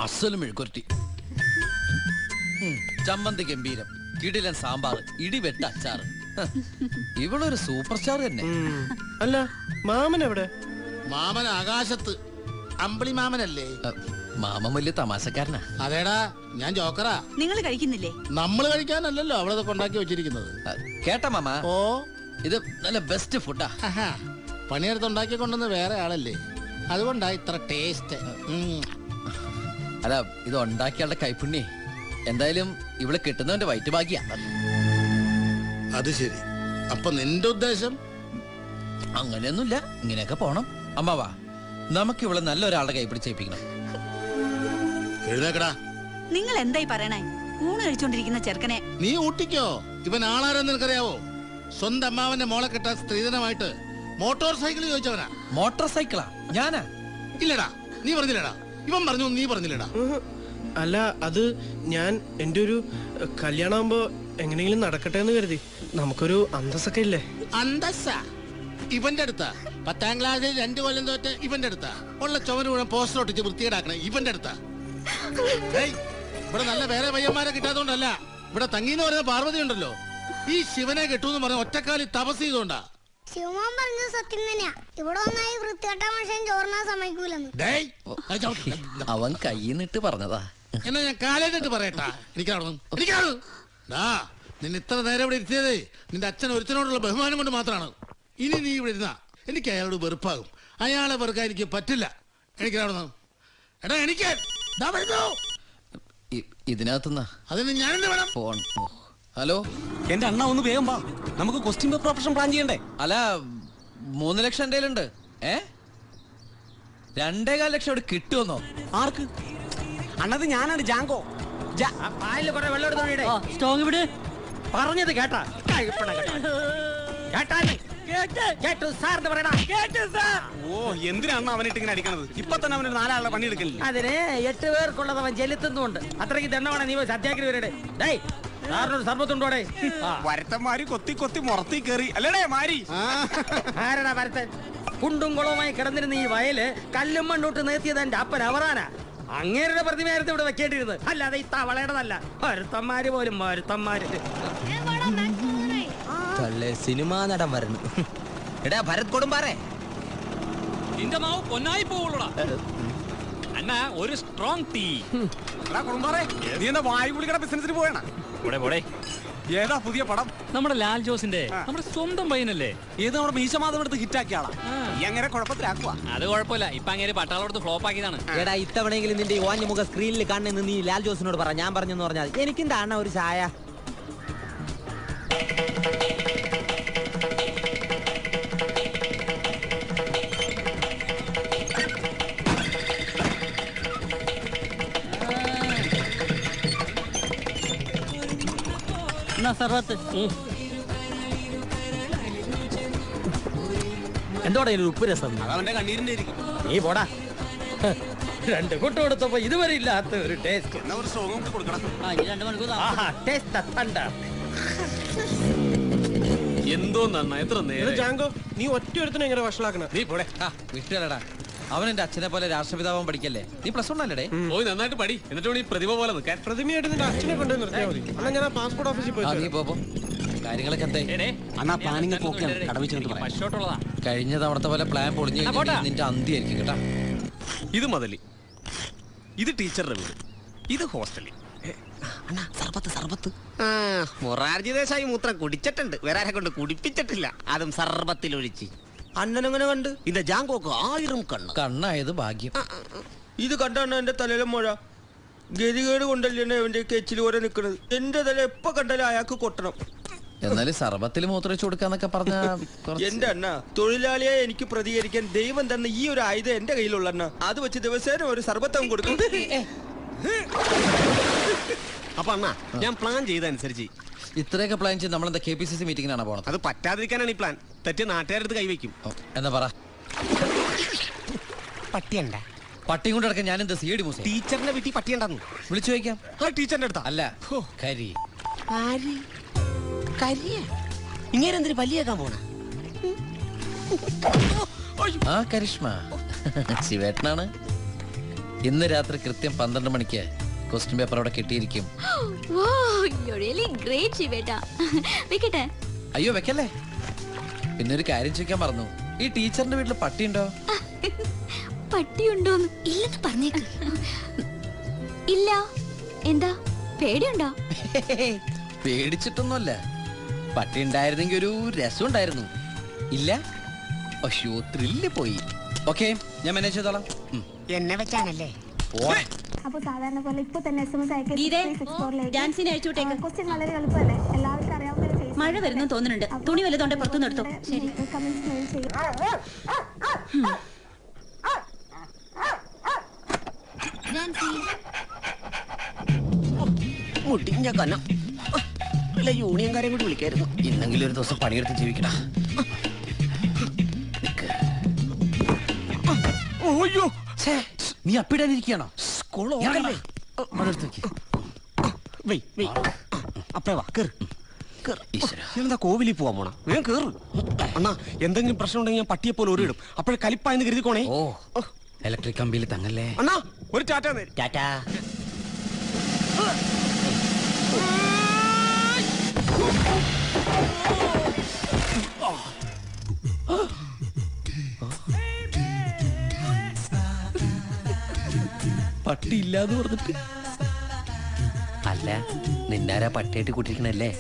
അസല് മെഴുക്കുരട്ടി, ചമ്മന്തി ഗംഭീരം, കിടിലൻ സാമ്പാർ, ഇടിവെട്ട അച്ചാറ്. ഇവളൊരു സൂപ്പർ സ്റ്റാർ തന്നെ. അല്ല മാമൻ എവിടെ? മാമൻ ആകാശത്ത്. അമ്പിളി മാമനല്ലേ? മാമൻ വലിയ തമാശക്കാരനാ. അതേടാ, ഞാൻ ജോക്കറാ. നിങ്ങൾ കഴിക്കുന്നില്ലേ? നമ്മള് കഴിക്കാനല്ലല്ലോ അവളതൊക്കെ ഉണ്ടാക്കി വെച്ചിരിക്കുന്നത്. കേട്ട മാമ, ഓ, ഇത് നല്ല ബെസ്റ്റ് ഫുഡാ. പണിയെടുത്ത് ഉണ്ടാക്കി കൊണ്ടുവന്ന് വേറെ ആളല്ലേ, അതുകൊണ്ടാ ഇത്ര ടേസ്റ്റ്. അല്ല, ഇത് ഉണ്ടാക്കിയാളുടെ കൈപ്പുണ്യേ. എന്തായാലും ഇവിടെ കിട്ടുന്നവന്റെ വയറ്റ് ഭാഗ്യ. അത് ശരി. അപ്പൊ നിന്റെ ഉദ്ദേശം? അങ്ങനെയൊന്നുമില്ല, ഇങ്ങനെയൊക്കെ പോണം. അമ്മാവാ, നമുക്ക് ഇവിടെ നല്ലൊരാളുടെ കൈ പിടിച്ചേൽപ്പിക്കണം. എഴുന്നേക്കടാ. നിങ്ങൾ എന്തായി പറയണേ? ഊണ് കഴിച്ചോണ്ടിരിക്കുന്ന ചെറുക്കനെ നീ ഊട്ടിക്കോ. ഇവൻ ആളാരെന്ന് നിനക്കറിയാവോ? സ്വന്തം അമ്മാവന്റെ മോളെ കെട്ടാൻ സ്ത്രീധനമായിട്ട് മോട്ടോർ സൈക്കിൾ ചോദിച്ചവനാ. മോട്ടോർ സൈക്കിളാ? ഞാനാ? ഇല്ലടാ, നീ പറഞ്ഞില്ലടാ. ഇവൻ പറഞ്ഞു, നീ പറഞ്ഞില്ലടാ. അല്ല, അത് ഞാൻ എൻ്റെ ഒരു കല്യാണമാകുമ്പോ എങ്ങനെയെങ്കിലും നടക്കട്ടെ എന്ന് കരുതി. നമുക്കൊരു അന്തസ്സൊക്കെ ഇല്ലേ? അന്തസ്സ ഇവന്റെ അടുത്താ. 10ാം ക്ലാസ്സിൽ 2 കൊല്ലം തോറ്റ് ഇവന്റെ അടുത്താ. ഉള്ള ചുവര് മുഴുവൻ പോസ്റ്റർ ഒട്ടിച്ച് വൃത്തികേടാക്കണേ ഇവന്റെ അടുത്താ. ഇവിടെ നല്ല വേറെ പയ്യന്മാരെ കിട്ടാത്തോണ്ടല്ല, ഇവിടെ തങ്ങിന്ന് പറയുന്ന പാർവതി ഉണ്ടല്ലോ, ഈ ശിവനെ കെട്ടൂന്ന് പറഞ്ഞ ഒറ്റക്കാലി തപസ് ചെയ്തോണ്ടാ. ശിവമാൻ പറഞ്ഞത് സത്യം തന്നെയാ. ഇവിടെ ഒന്നായി വൃത്തികെട്ട മനുഷ്യൻ ചോറിനാ സമ്മതിക്കൂലെന്ന്. അവൻ കയ്യിന്നിട്ട് പറഞ്ഞതാ. എന്നാ ഞാൻ കാലേന്നിട്ട് പറയട്ടാ. എനിക്കാണ് നിന്നെ ഇത്ര നേരം ഇവിടെ ഇരുത്തിയതേ നിന്റെ അച്ഛൻ ഒരുത്തനോടുള്ള ബഹുമാനം കൊണ്ട് മാത്രമാണ്. ഇനി നീ ഇവിടെ ഇരുന്നാ എനിക്ക് അയാളോട് വെറുപ്പാകും. അയാളെ വെറുക്കാൻ എനിക്ക് പറ്റില്ല. എനിക്കാണോ? എടാ, എനിക്ക് ഇതിനകത്തുനിന്നാ. അതിന് ഞാനെന്ത് വേണം? ഫോൺ. ഹലോ, എന്റെ അണ്ണ ഒന്ന് വേഗം വാ, നമുക്ക് കോസ്റ്റ്യൂം പേപ്പർ ഓപ്പറേഷൻ പ്ലാൻ ചെയ്യണ്ടേ? അല്ല, 3 ലക്ഷം എന്റെ കയ്യിലുണ്ട്. 2.25 ലക്ഷം ഇവിടെ കിട്ടുമെന്നോ? ആർക്ക്? അണ്ണത് ഞാനാണ് ജാങ്കോ. പറഞ്ഞത് കേട്ടാ? ഓ, എന്തിനാണ് അവനിട്ട് ഇങ്ങനെ അടിക്കണത്? ഇപ്പൊ തന്നെ അവനൊരു 4 ആളുടെ പണി എടുക്കണില്ല. അതിന് 8 പേർക്കുള്ളത് അവൻ ചെലുത്തുന്നുണ്ട്. അത്രയ്ക്ക് ദണ്ണമാണ് നീ സത്യാഗ്രഹി വരട്ടെ. സർബത്തുണ്ടോടെ? വരത്തന്മാര് കൊത്തി കൊത്തി മുറത്തി കയറി അല്ലേടേ മാരി. ആരടാ വരത്തൻ? കുണ്ടും കുളവുമായി കിടന്നിരുന്ന ഈ വയല് കല്ലും മണ്ണൂട്ട് നിർത്തിയത് എന്റെ അപ്പൻ അവറാനാ. അങ്ങേരുടെ പ്രതിമയായിരുന്നു ഇവിടെ വെക്കേണ്ടിരുന്നത്, അല്ലാതെ ഈ തവളയുടേതല്ല. വരുത്തന്മാര് പോലും വരുത്തന്മാര്. സിനിമാ നടൻ വരുന്നു. എടാ ഭരത് കൊടുമ്പാറേ, നിന്റെ മാവ് പൊന്നായി പോവുള്ളൂടാ. അണ്ണാ, ഒരു സ്ട്രോങ് ടീ. കുടുംബാറേ, നീ എന്താ വായു കുളിക്കട ബിസിനസിന് പോയണ? ഏതാ പുതിയ പടം? നമ്മുടെ ലാൽ ജോസിന്റെ, നമ്മുടെ സ്വന്തം പയ്യനല്ലേ? ഏത് നമ്മുടെ മീശമാധവൻ എടുത്ത് ഹിറ്റാക്കിയ ആളാ. ഈ അങ്ങനെ കുഴപ്പത്തിലാക്കുക. അത് കുഴപ്പമില്ല, ഇപ്പൊ അങ്ങനെ പട്ടാളോടത്ത് ഫ്ലോപ്പ് ആക്കിയതാണ്. എടാ ഇത്തവണയെങ്കിലും നിന്റെ ഓഞ്ഞ മുഖ സ്ക്രീനിൽ കാണുന്നെന്ന് നീ ലാൽ ജോസിനോട് പറ. ഞാൻ പറഞ്ഞെന്ന് പറഞ്ഞാൽ എനിക്കും താണ ഒരു ചായ. എന്തോടെ ഉപ്പ് രസം? അവന്റെ കണ്ണീരിന്റെ ആയിരിക്കും. നീ പോടാ. 2 കൂട്ട് കൊടുത്തപ്പോ ഇതുവരെ ഇല്ലാത്ത ഒരു ടേസ്റ്റ്. എന്നാ ഒരു സ്ട്രോങ് കൊടുക്കണം. എന്തോ നന്നാ, എത്ര നേരം. ജാങ്കോ, നീ ഒറ്റ ഒരുത്തനെ എങ്ങനെ വഷളാക്കണ? നീ പോടെ. വിട്ടുകളടാ, അവൻ എന്റെ അച്ഛനെ പോലെ രാഷ്ട്രപിതാവാൻ പഠിക്കല്ലേ. നീ +1 അല്ലേ? പോയി നന്നായിട്ട് പടി, എന്നിട്ട് നീ പ്രതിഭ പോലെ നിൽക്കാൻ. പ്രതിമയായിട്ട് നിന്റെ അച്ഛനെ കൊണ്ടുപോയി നിർത്തിയാൽ മതി. അന്നാ ഞാൻ പാസ്പോർട്ട് ഓഫീസിൽ പോയി. നീ പോ. കാര്യങ്ങളൊക്കെ എന്തായി? അണ്ണാ പ്ലാനിങ് പോക്കാണ്, കടവിച്ചു പശോട്ടുള്ളതാ. കഴിഞ്ഞ തവണത്തെ പോലെ പ്ലാൻ പൊളിഞ്ഞു നിന്റെ അന്തിയായിരിക്കും കേട്ടാ. ഇത് മുതലി, ഇത് ടീച്ചറുടെ വീട്, ഇത് ഹോസ്റ്റലിൽ. സർബത്ത് മൊറാർജി ദേശായി മൂത്രം കുടിച്ചിട്ടുണ്ട്, വേറെ കൊണ്ട് കുടിപ്പിച്ചിട്ടില്ല, അതും സർബത്തിലൊഴിച്ച്. അണ്ണനങ്ങനെ കണ്ട് ഇന്റെ ജാങ്കോക്ക് 1000 കണ്ണ്. കണ്ണായത് ഭാഗ്യം. ഇത് കണ്ടാണ് എന്റെ തലയിലെ മുഴ. ഗതികേട് കൊണ്ടല്ലേ അവന്റെ കെച്ചിൽ ഓരോ നിക്കണത്. എന്റെ തല എപ്പോ കണ്ടാലും അയാൾക്ക് കൊട്ടണം. എന്നാലും സർബത്തിൽ മൂത്രച്ചു കൊടുക്കാന്നൊക്കെ പറഞ്ഞ എന്റെ അണ്ണ, തൊഴിലാളിയെ എനിക്ക് പ്രതികരിക്കാൻ ദൈവം തന്ന ഈ ഒരു ആയുധം എന്റെ കയ്യിലുള്ള അണ്ണ. അത് വെച്ച് ദിവസേന ഒരു സർബത്തം കൊടുക്കും. അപ്പൊ അണ്ണാ, ഞാൻ പ്ലാൻ ചെയ്തനുസരിച്ച് ഇത്രയൊക്കെ പ്ലാൻ ചെയ്ത് നമ്മളെന്താ KPCC മീറ്റിംഗിനാണ് പോണത്? അത് പറ്റാതിരിക്കാനാണ് ഈ പ്ലാൻ. തെറ്റിയ നാട്ടുകാരെടുത്ത് കൈവയ്ക്കും. എന്നാ പറ. പട്ടിയണ്ട, പട്ടിയും കൊണ്ട് കിടക്കാൻ ഞാൻ എന്താ CID മൂസ? ടീച്ചറിന്റെ വീട്ടിൽ പട്ടിയുണ്ടെന്ന് വിളിച്ചു ചോദിക്കാം. ആ ടീച്ചറിന്റെ അടുത്താ? അല്ല, കരി. ഇങ്ങനെന്തിന് പല്ലിയേക്കാൻ പോണ? ആ കരിഷ്മ ശിവേട്ടനാണ്. ഇന്ന് രാത്രി കൃത്യം 12 മണിക്ക് ക്വസ്റ്റ്യൻ പേപ്പർ അവിടെ കിട്ടിയിരിക്കും. അയ്യോ വെക്കല്ലേ. പിന്നെ ഒരു കാര്യം ചോദിക്കാൻ മറന്നു. ഈ ടീച്ചറിന്റെ വീട്ടിൽ പട്ടിയുണ്ടോ? പട്ടിയുണ്ടോന്ന് ഇല്ലെന്ന് പറഞ്ഞേക്ക്. ഇല്ല. എന്താ പേടിയുണ്ടോ? പേടിച്ചിട്ടൊന്നുമല്ല. പട്ടി ഉണ്ടായിരുന്നെങ്കിൽ ഒരു രസം ഉണ്ടായിരുന്നു. ഇല്ല. അയ്യോ ത്രില്ല് പോയി. ഓക്കെ ഞാൻ മാനേജ് ചെയ്തോളാം. എന്നെ വെച്ചാണല്ലേ. അപ്പൊ സാധാരണ പോലെ ഇപ്പൊ തന്നെ SMS ഡാൻസിന് അയച്ചുവിട്ടേക്ക്. ക്വസ്റ്റ്യൻ വളരെ എളുപ്പമല്ലേ, എല്ലാവർക്കും അറിയാവുന്ന. മഴ വരുന്നു തോന്നുന്നുണ്ട്. തുണി വല്ലതുകൊണ്ട് പുറത്തു നിർത്തും. ശരി. മുടിഞ്ഞ കനം. അല്ല യൂണിയൻകാരെ കൂടി വിളിക്കായിരുന്നു. ഇന്നെങ്കിലും ഒരു ദിവസം പണിയെടുത്ത് ജീവിക്കടാ. ഓയ്യോ നീ അപ്പിടാനിരിക്കണോ? എന്താ കോവിലിൽ പോവാൻ പോണ? വേഗം കേറ് അണ്ണാ. എന്തെങ്കിലും പ്രശ്നം ഉണ്ടെങ്കിൽ ഞാൻ പട്ടിയെ പോലെ ഓരിടും. അപ്പോഴേ കലിപ്പായെന്ന് കരുതിക്കോണേ. ഓ ഇലക്ട്രിക് കമ്പിയിൽ തങ്ങല്ലേ. അണ്ണാ ഒരു ടാറ്റ. ടാറ്റാ. പട്ടി ഇല്ലാന്ന് പറഞ്ഞിട്ട്. അല്ല നിന്നാരാ പട്ടിയായിട്ട് കൂട്ടിരിക്കണല്ലേ?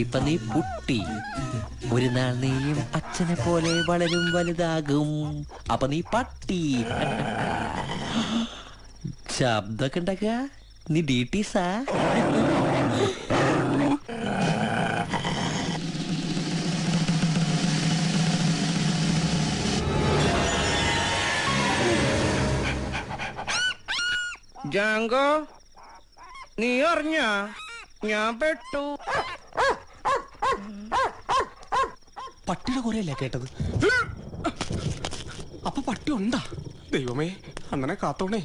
ഇപ്പൊ നീ പുട്ടി. ഒരു നാൾ നീയും അച്ഛനെ പോലെ വളരും വലുതാകും. അപ്പൊ നീ പട്ടി. ശബ്ദമൊക്കെ ഉണ്ടാക്കുക. നീ ഡീറ്റീസാ? ജാങ്കോ നീ അറിഞ്ഞ ഞാൻ പെട്ടു. പട്ടിയുടെ കുറയല്ലേ കേട്ടത്? അപ്പൊ പട്ടി ഉണ്ടാ? ദൈവമേ അണ്ണനെ കാത്തോണേ.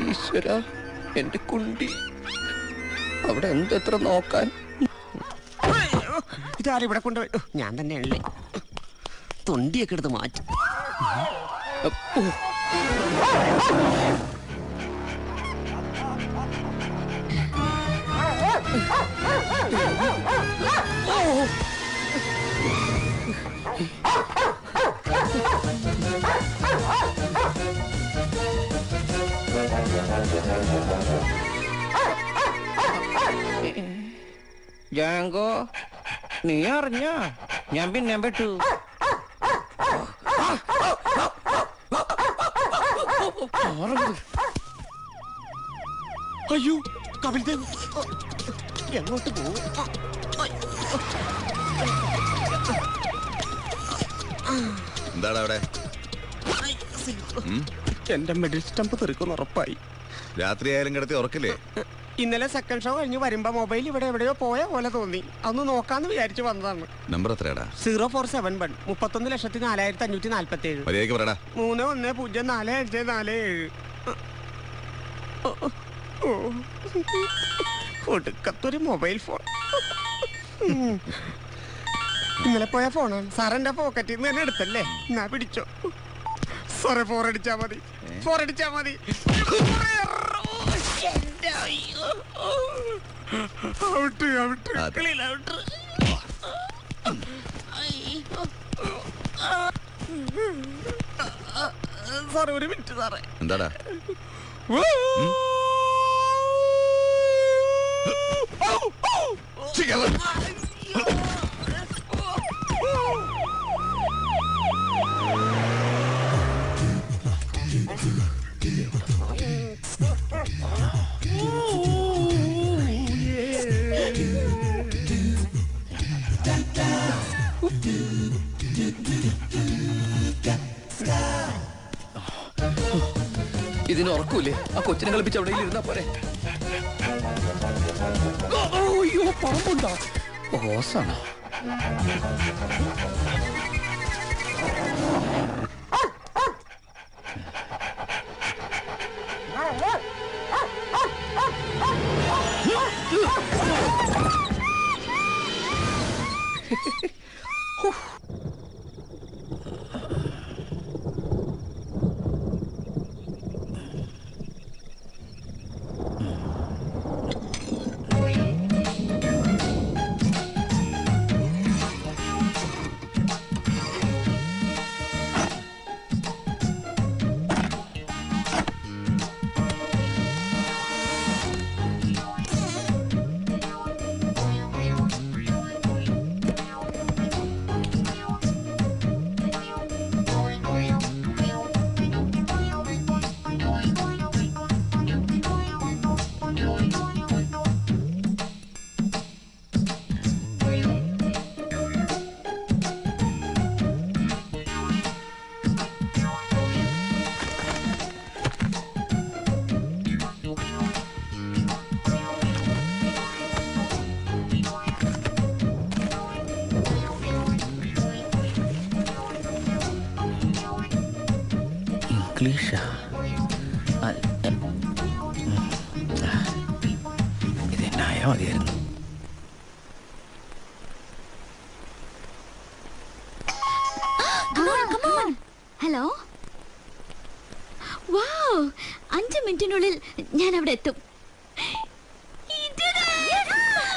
ഈശ്വര എന്റെ കുണ്ടി. അവിടെ എന്തെത്ര നോക്കാൻ. ഇതാരും ഇവിടെ കൊണ്ടുപോയി. ഞാൻ തന്നെയല്ലേ. തൊണ്ടിയൊക്കെ എടുത്ത് മാറ്റും. ജാങ്കോ നീ അറിഞ്ഞ ഞാൻ പിന്നെ പെട്ടു. അയ്യോ കപിൽദേവ് എങ്ങോട്ട് പോകും? എന്താണ് അവിടെ? എന്റെ മെഡിൽ സ്റ്റംപ് തെറിക്കുന്ന ഉറപ്പായി. രാത്രി ആയാലും കിടത്തി ഉറക്കില്ലേ? ഇന്നലെ സെക്കൻഡ് ഷോ കഴിഞ്ഞ് വരുമ്പോ മൊബൈൽ ഇവിടെ എവിടെയോ പോയ പോലെ തോന്നി. അന്ന് നോക്കാന്ന് വിചാരിച്ചു വന്നതാണ്. നമ്പർ എത്രയാടാ? 0471 31,4547. മര്യാദയ്ക്ക് പറയടാ. 310447. ഒടുക്കത്തൊരു മൊബൈൽ ഫോൺ. ഇന്നലെ പോയ ഫോണാണ് സാർ. എന്റെ പോക്കറ്റിൽ നിന്ന് തന്നെ എടുത്തല്ലേ? ഞാൻ പിടിച്ചോ സാറേ. ഫോറടിച്ചാ മതി, ഫോറടിച്ചാ മതി. സാറേ ഒരു മിനിറ്റ് സാറേ. എന്താടാ? ഇതിന് ഉറക്കൂലേ? ആ കൊച്ചിനെ കളിപ്പിച്ച് അവിടെ ഇരുന്നാ പോരെ. അയ്യോ പാമ്പുണ്ടോ? ഓസാണോ? ഇംഗ്ലീഷാ ഇത് എന്നായാ മതിയായിരുന്നു. ഹലോ, 5 മിനിറ്റിനുള്ളിൽ ഞാൻ അവിടെ എത്തും.